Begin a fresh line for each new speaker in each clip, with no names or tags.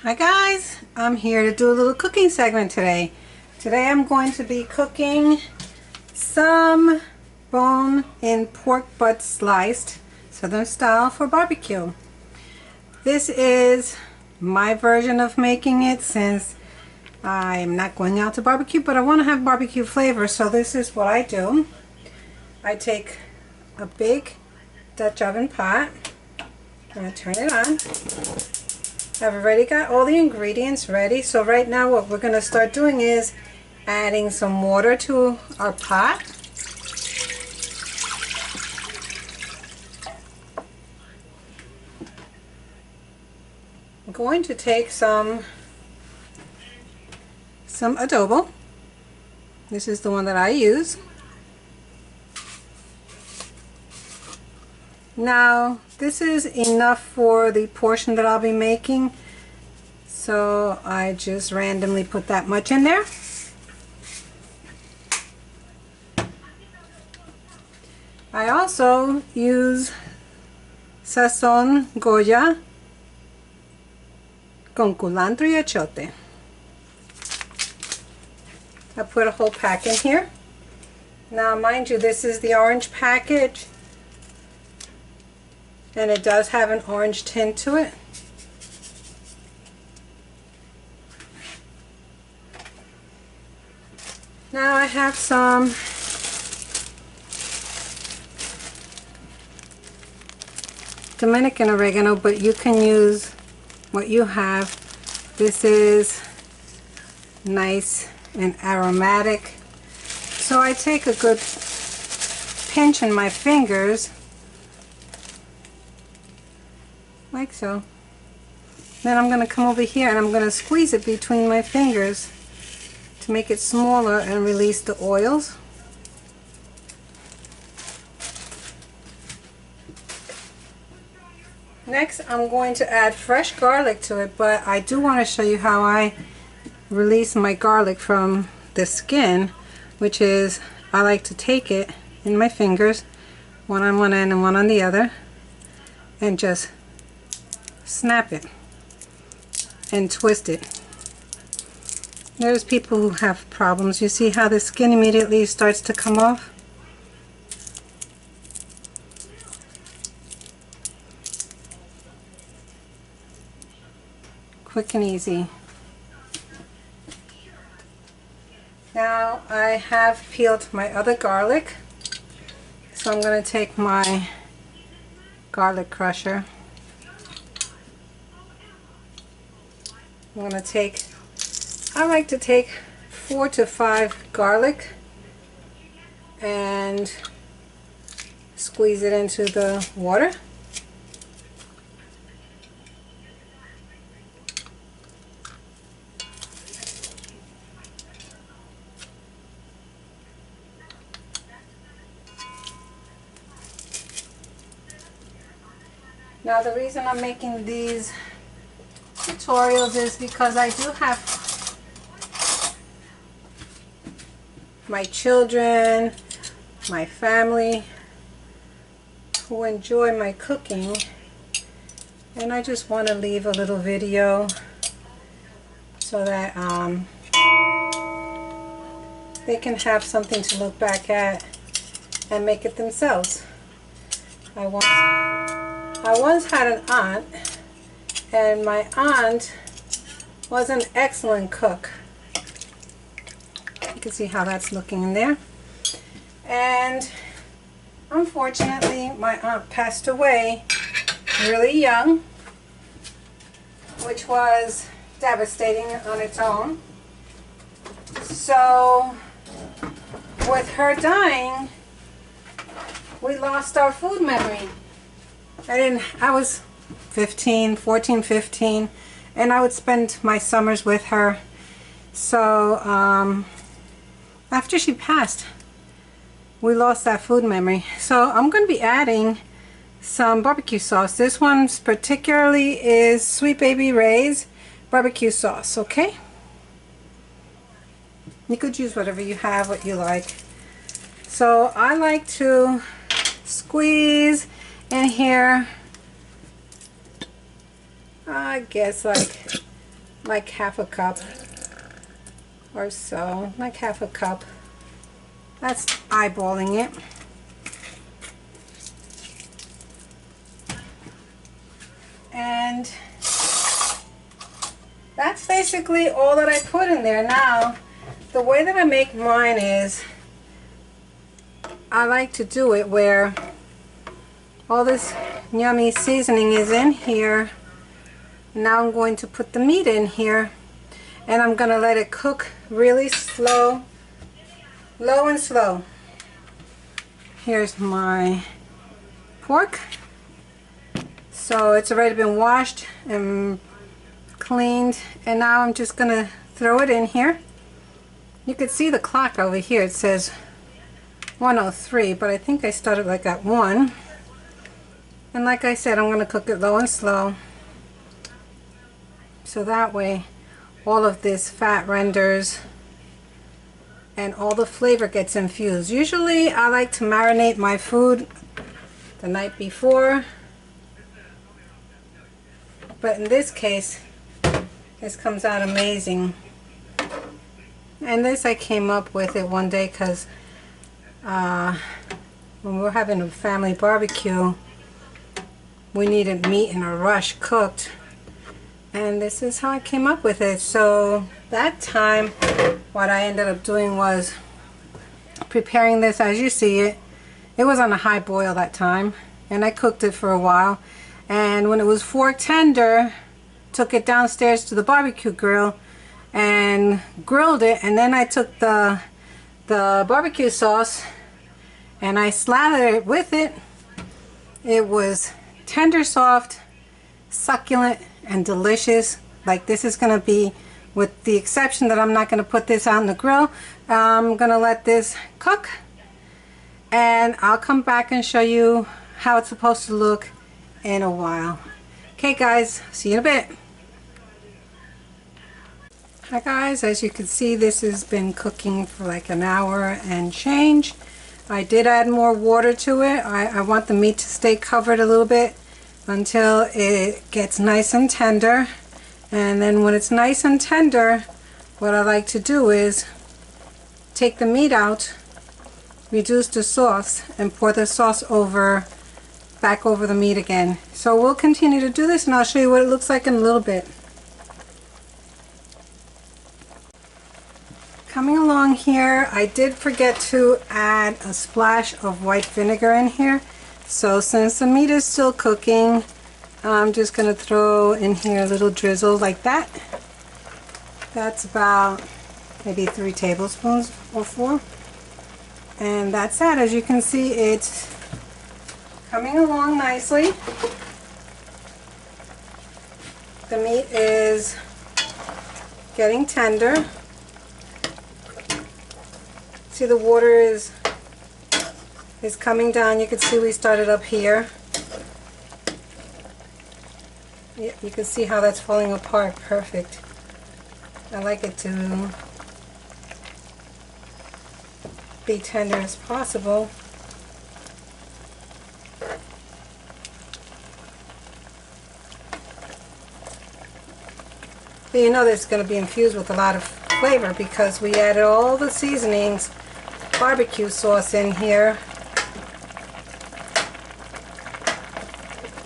Hi guys, I'm here to do a little cooking segment today. Today I'm going to be cooking some bone-in pork butt sliced southern style for barbecue. This is my version of making it since I'm not going out to barbecue, but I want to have barbecue flavor, so this is what I do. I take a big Dutch oven pot, I'm going to turn it on. I've already got all the ingredients ready, so right now what we're going to start doing is adding some water to our pot. I'm going to take some adobo. This is the one that I use. Now this is enough for the portion that I'll be making, so I just randomly put that much in there. I also use Sazón Goya con culantro y achiote. I put a whole pack in here. Now mind you, this is the orange package, and it does have an orange tint to it. Now I have some Dominican oregano, but you can use what you have. This is nice and aromatic. So I take a good pinch in my fingers, like so. Then I'm going to come over here and I'm going to squeeze it between my fingers to make it smaller and release the oils. Next I'm going to add fresh garlic to it, but I do want to show you how I release my garlic from the skin, which is I like to take it in my fingers, one on one end and one on the other, and just snap it and twist it. There's people who have problems. You see how the skin immediately starts to come off? Quick and easy. Now I have peeled my other garlic, so I'm going to take my garlic crusher. I'm going to I like to take 4 to 5 garlic and squeeze it into the water. Now the reason I'm making these tutorials is because I do have my children, my family who enjoy my cooking, and I just want to leave a little video so that they can have something to look back at and make it themselves. I once had an aunt, and my aunt was an excellent cook. You can see how that's looking in there. And unfortunately, my aunt passed away really young, which was devastating on its own. So with her dying, we lost our food memory. I was 14, 15, and I would spend my summers with her. So after she passed, we lost that food memory. So I'm going to be adding some barbecue sauce. This one's particularly is Sweet Baby Ray's barbecue sauce, okay? You could use whatever you have, what you like. So I like to squeeze in here, I guess like like half a cup or so, like half a cup. That's eyeballing it. And that's basically all that I put in there. Now, the way that I make mine is I like to do it where all this yummy seasoning is in here. Now I'm going to put the meat in here, and I'm going to let it cook really slow, low and slow. Here's my pork. So it's already been washed and cleaned, and now I'm just going to throw it in here. You can see the clock over here. It says 1:03, but I think I started like at 1. And like I said, I'm going to cook it low and slow, so that way all of this fat renders and all the flavor gets infused. Usually I like to marinate my food the night before, but in this case this comes out amazing. And this I came up with it one day because when we were having a family barbecue, we needed meat in a rush cooked, and this is how I came up with it. So that time what I ended up doing was preparing this as you see it. It was on a high boil that time, and I cooked it for a while, and when it was fork tender, took it downstairs to the barbecue grill and grilled it, and then I took the barbecue sauce and I slathered it with it. It was tender, soft, succulent, and delicious. Like this is going to be, with the exception that I'm not going to put this on the grill. I'm going to let this cook, and I'll come back and show you how it's supposed to look in a while. Okay guys, see you in a bit. Hi guys, as you can see, this has been cooking for like an hour and change. I did add more water to it. I want the meat to stay covered a little bit until it gets nice and tender. And then when it's nice and tender, what I like to do is take the meat out, reduce the sauce, and pour the sauce back over the meat again. So we'll continue to do this, and I'll show you what it looks like in a little bit. Coming along here, I did forget to add a splash of white vinegar in here. So since the meat is still cooking, I'm just going to throw in here a little drizzle like that. That's about maybe 3 tablespoons or 4. And that's that. As you can see, it's coming along nicely. The meat is getting tender. See, the water is coming down. You can see we started up here. You can see how that's falling apart. Perfect. I like it to be tender as possible. But you know that it's going to be infused with a lot of flavor because we added all the seasonings, barbecue sauce in here.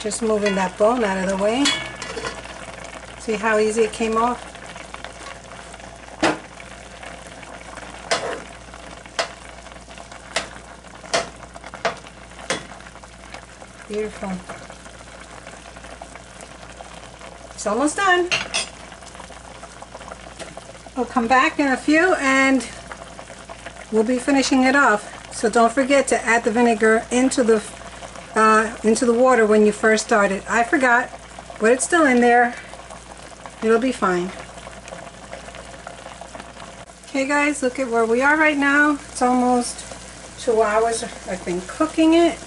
Just moving that bone out of the way. See how easy it came off? Beautiful. It's almost done. We'll come back in a few and we'll be finishing it off. So don't forget to add the vinegar into the water when you first start it. I forgot, but it's still in there. It'll be fine. Okay guys, look at where we are right now. It's almost 2 hours I've been cooking it.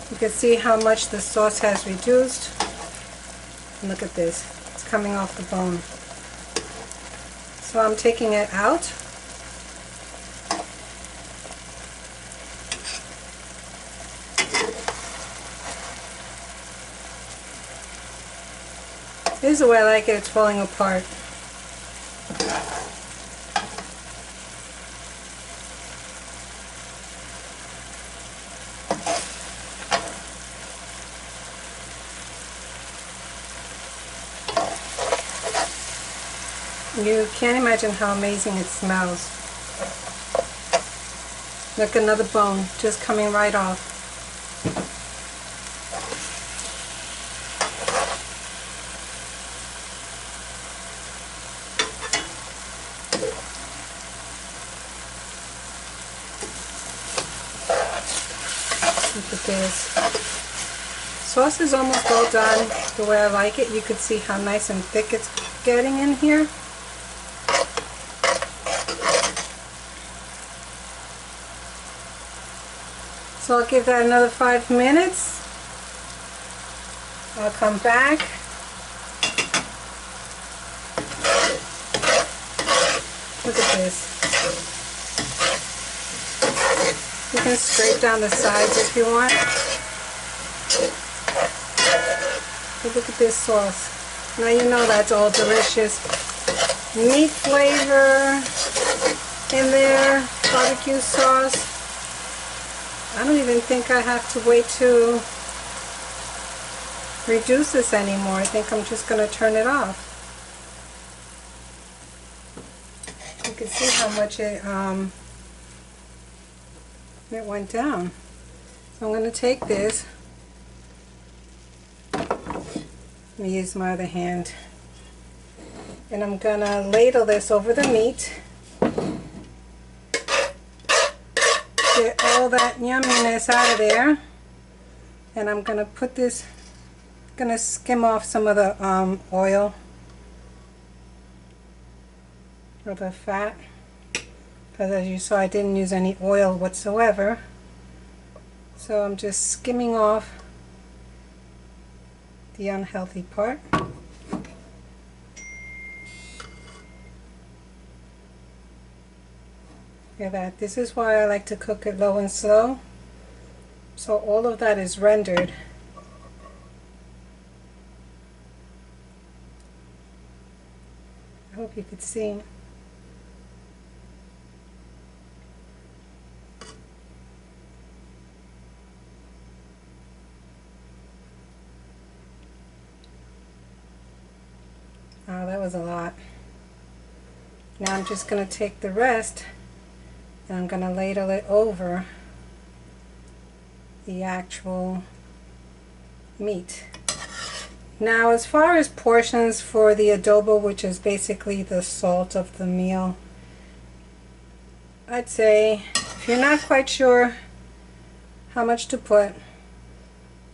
You can see how much the sauce has reduced. And look at this. It's coming off the bone. So I'm taking it out. This is the way I like it. It's falling apart. You can't imagine how amazing it smells. Look, another bone just coming right off. Look at this. Sauce is almost all done the way I like it. You can see how nice and thick it's getting in here. So I'll give that another 5 minutes. I'll come back. Look at this. You can scrape down the sides if you want. But look at this sauce. Now you know that's all delicious. Meat flavor in there, barbecue sauce. I don't even think I have to wait to reduce this anymore. I think I'm just going to turn it off. You can see how much it went down. So I'm going to take this. Let me use my other hand. And I'm going to ladle this over the meat. Get all that yumminess out of there, and I'm gonna put this, gonna skim off some of the oil or the fat, because as you saw I didn't use any oil whatsoever, so I'm just skimming off the unhealthy part. Look at that. This is why I like to cook it low and slow. So all of that is rendered. I hope you could see. Oh, that was a lot. Now I'm just going to take the rest and I'm going to ladle it over the actual meat. Now as far as portions for the adobo, which is basically the salt of the meal, I'd say if you're not quite sure how much to put,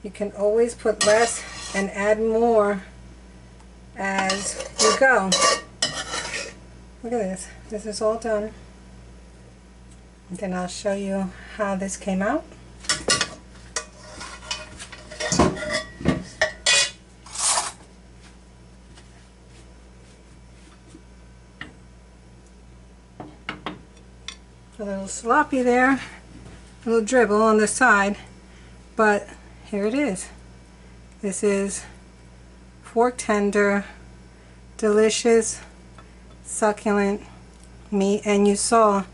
you can always put less and add more as you go. Look at this. This is all done. And then I'll show you how this came out. A little sloppy there, a little dribble on the side, but here it is. This is fork tender, delicious, succulent meat, and you saw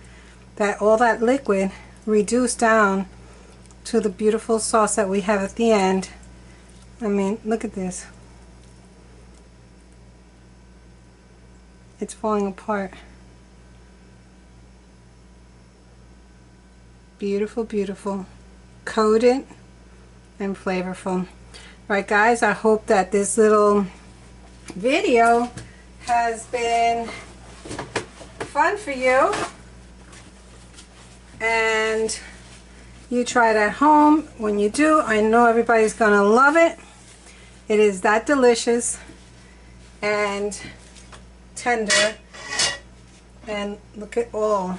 that all that liquid reduced down to the beautiful sauce that we have at the end. I mean, look at this. It's falling apart. Beautiful, beautiful, coated and flavorful. Alright guys, I hope that this little video has been fun for you and you try it at home. When you do, I know everybody's gonna love it. It is that delicious and tender, and look at all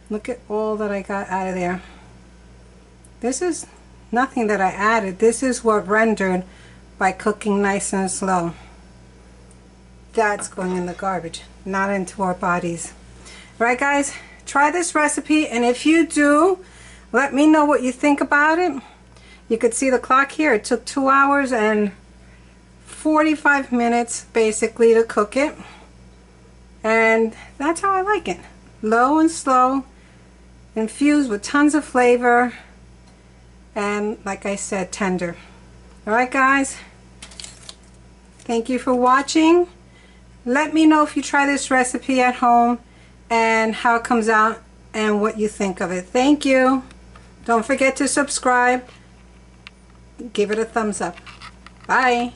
that I got out of there. This is nothing that I added. This is what rendered by cooking nice and slow. That's going in the garbage, not into our bodies. Right guys, try this recipe, and if you do, let me know what you think about it. You could see the clock here. It took 2 hours and 45 minutes basically to cook it. And that's how I like it. Low and slow, infused with tons of flavor, and like I said, tender. Alright guys, thank you for watching. Let me know if you try this recipe at home and how it comes out and what you think of it. Thank you. Don't forget to subscribe. Give it a thumbs up. Bye.